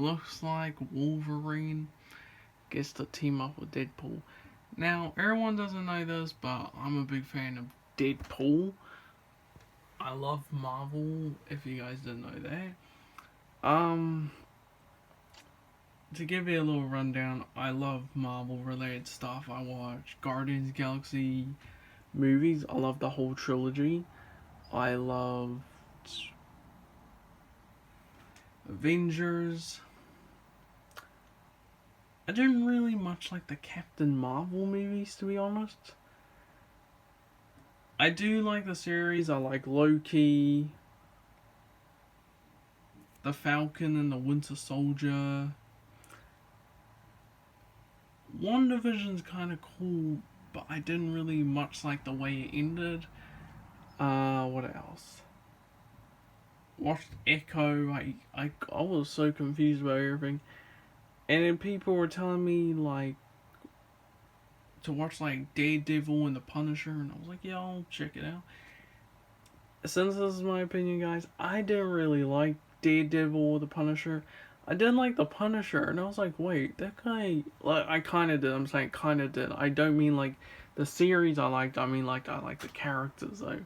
looks like Wolverine gets to team up with Deadpool. Now, everyone doesn't know this, but I'm a big fan of Deadpool. I love Marvel, if you guys didn't know that. To give you a little rundown, I love Marvel related stuff. I watch Guardians Galaxy movies. I love the whole trilogy. I love Avengers. I didn't really much like the Captain Marvel movies, to be honest. I do like the series. I like Loki, the Falcon and the Winter Soldier. WandaVision's kind of cool, but I didn't really much like the way it ended. What else? Watched Echo. I was so confused about everything. And then people were telling me, like, to watch, like, Daredevil and The Punisher. And I was like, yeah, I'll check it out. Since this is my opinion, guys, I didn't really like Daredevil or The Punisher. I didn't like The Punisher. And I was like, wait, that guy... Like, I kind of did. I'm saying kind of did. I don't mean, like, the series I liked. I mean, like, I like the characters, though.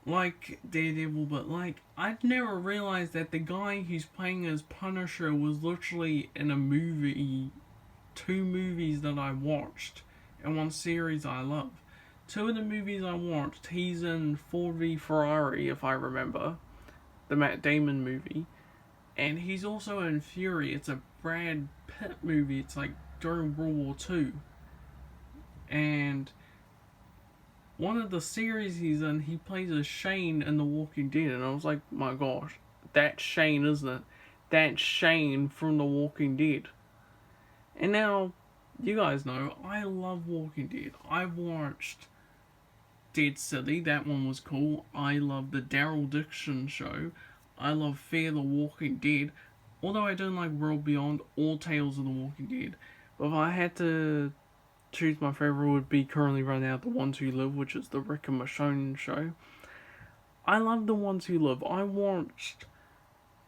Like Daredevil, but like I'd never realized that the guy who's playing as Punisher was literally in a movie, two movies that I watched, and one series I love. Two of the movies I watched, he's in Ford v Ferrari, if I remember, the Matt Damon movie, and he's also in Fury. It's a Brad Pitt movie. It's like during World War II, and one of the series he's in, he plays as Shane in The Walking Dead, and I was like, my gosh, that's Shane, isn't it? That's Shane from The Walking Dead. And now, you guys know, I love Walking Dead. I watched Dead City, that one was cool. I love the Daryl Dixon show. I love Fear the Walking Dead. Although I don't like World Beyond or Tales of the Walking Dead. But if I had to choose, my favorite would be currently running out The Ones Who Live, which is the Rick and Michonne show. I love The Ones Who Live. I watched...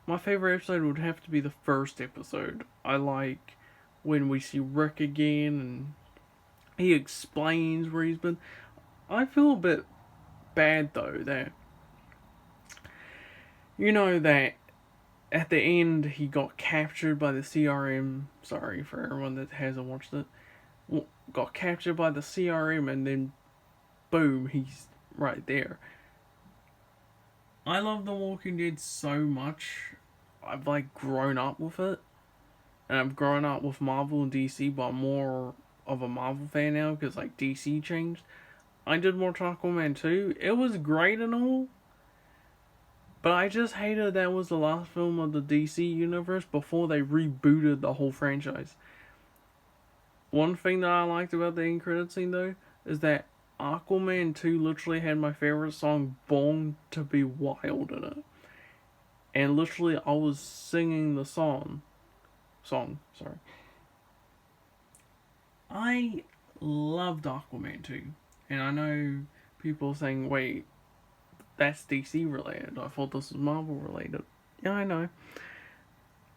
My favorite episode would have to be the first episode. I like when we see Rick again and he explains where he's been. I feel a bit bad though that... You know that at the end he got captured by the CRM. Sorry for everyone that hasn't watched it. Got captured by the CRM and then boom, he's right there. I love The Walking Dead so much. I've like grown up with it. And I've grown up with Marvel and DC, but I'm more of a Marvel fan now because like DC changed. I did watch Aquaman 2. It was great and all. But I just hated that was the last film of the DC universe before they rebooted the whole franchise. One thing that I liked about the end credit scene though is that Aquaman 2 literally had my favorite song, Born to Be Wild, in it. And literally I was singing the song, sorry. I loved Aquaman 2. And I know people saying, wait, that's DC related. I thought this was Marvel related. Yeah, I know.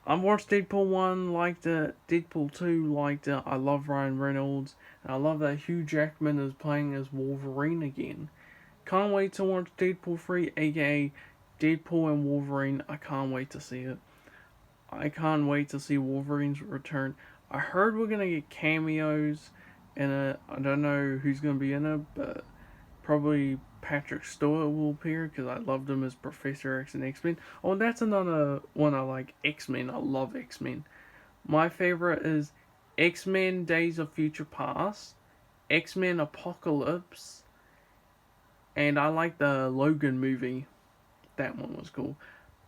I watched Deadpool 1, liked it. Deadpool 2, liked it. I love Ryan Reynolds. And I love that Hugh Jackman is playing as Wolverine again. Can't wait to watch Deadpool 3, aka Deadpool and Wolverine. I can't wait to see it. I can't wait to see Wolverine's return. I heard we're going to get cameos in it. I don't know who's going to be in it, but probably Patrick Stewart will appear because I loved him as Professor X and X-Men. Oh, and that's another one I like, X-Men. I love X-Men. My favorite is X-Men Days of Future Past, X-Men Apocalypse, and I like the Logan movie. That one was cool.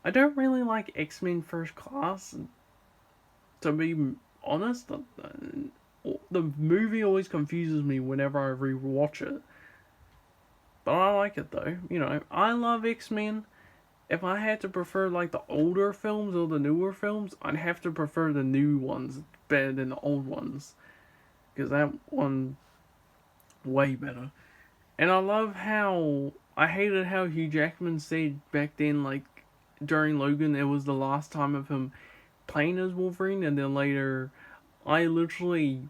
I don't really like X-Men First Class. To be honest, the movie always confuses me whenever I rewatch it. But I like it though. You know, I love X-Men. If I had to prefer like the older films or the newer films, I'd have to prefer the new ones better than the old ones. Because that one, way better. And I love how, I hated how Hugh Jackman said back then, like, during Logan, it was the last time of him playing as Wolverine, and then later, I literally,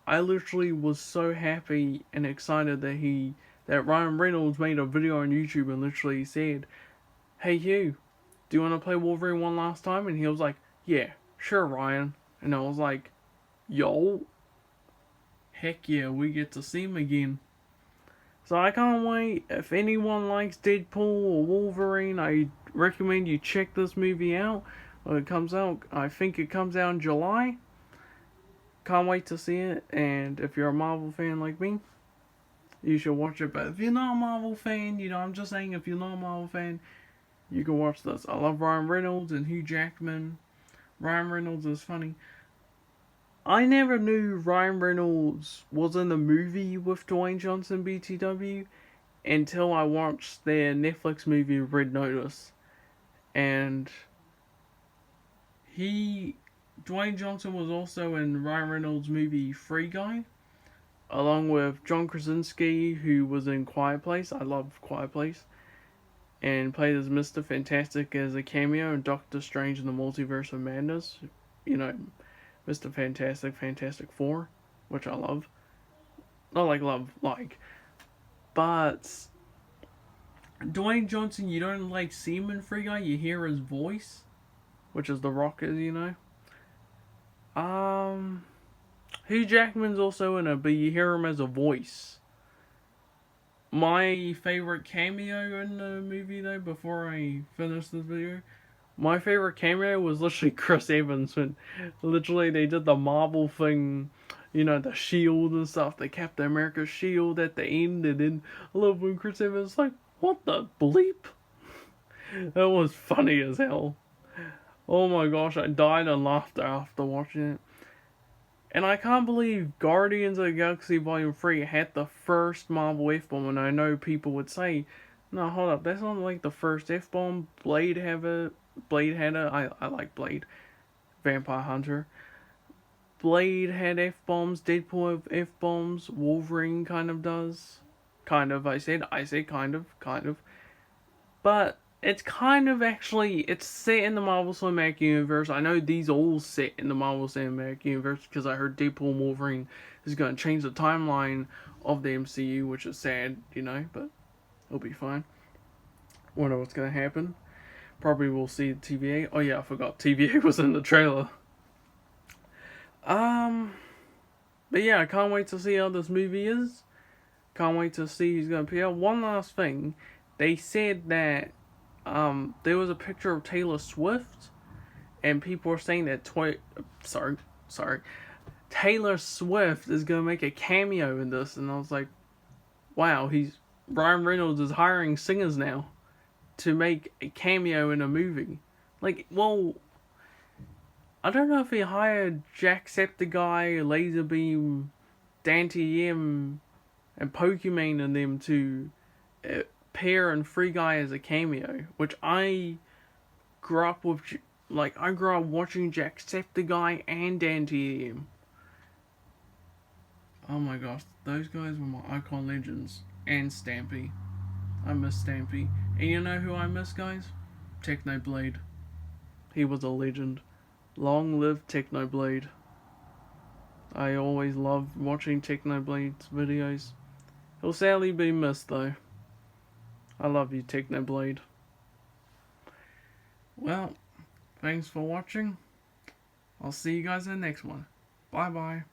I literally was so happy and excited that Ryan Reynolds made a video on YouTube and literally said, "Hey Hugh, do you want to play Wolverine one last time?" And he was like, "Yeah, sure, Ryan." And I was like, "Yo, heck yeah, we get to see him again." So I can't wait. If anyone likes Deadpool or Wolverine, I recommend you check this movie out. When it comes out, I think it comes out in July. Can't wait to see it. And if you're a Marvel fan like me, you should watch it. But if you're not a Marvel fan, I'm just saying, if you're not a Marvel fan, you can watch this. I love Ryan Reynolds and Hugh Jackman. Ryan Reynolds is funny. I never knew Ryan Reynolds was in the movie with Dwayne Johnson BTW until I watched their Netflix movie Red Notice. And Dwayne Johnson was also in Ryan Reynolds' movie Free Guy, along with John Krasinski, who was in Quiet Place. I love Quiet Place. And played as Mr. Fantastic as a cameo in Doctor Strange in the Multiverse of Madness. Mr. Fantastic, Fantastic Four, which I love. Not like. But Dwayne Johnson, you don't see him in Free Guy, you hear his voice, which is The Rock is. Hugh Jackman's also in it, but you hear him as a voice. My favorite cameo in the movie, though, before I finish this video, my favorite cameo was literally Chris Evans, when literally they did the Marvel thing, the shield and stuff, the Captain America shield at the end, and then I love when Chris Evans was like, "What the bleep?" That was funny as hell. Oh my gosh, I died of laughter after watching it. And I can't believe Guardians of the Galaxy Volume 3 had the first Marvel F-bomb, and I know people would say, "No, hold up, that's not like the first F-bomb. Blade had it. I like Blade. Vampire Hunter. Blade had F-bombs, Deadpool have F-bombs, Wolverine kind of does. Kind of, I said kind of. But it's kind of it's set in the Marvel Cinematic Universe. I know these are all set in the Marvel Cinematic Universe because I heard Deadpool and Wolverine is going to change the timeline of the MCU, which is sad, but it'll be fine. Wonder what's going to happen. Probably we'll see TVA. Oh yeah, I forgot TVA was in the trailer. But yeah, I can't wait to see how this movie is. Can't wait to see who's going to appear. One last thing. They said that there was a picture of Taylor Swift, and people were saying that Taylor Swift is gonna make a cameo in this, and I was like, wow, Ryan Reynolds is hiring singers now to make a cameo in a movie. Well, I don't know if he hired Jacksepticeye, Laserbeam, Dante M, and Pokimane and them to appear in Free Guy as a cameo, which I grew up with. I grew up watching Jacksepticeye and Dante M. Oh my gosh, those guys were my icon legends. And Stampy. I miss Stampy. And you know who I miss, guys? Technoblade. He was a legend. Long live Technoblade. I always loved watching Technoblade's videos. He'll sadly be missed, though. I love you, Technoblade. Well, thanks for watching. I'll see you guys in the next one. Bye-bye.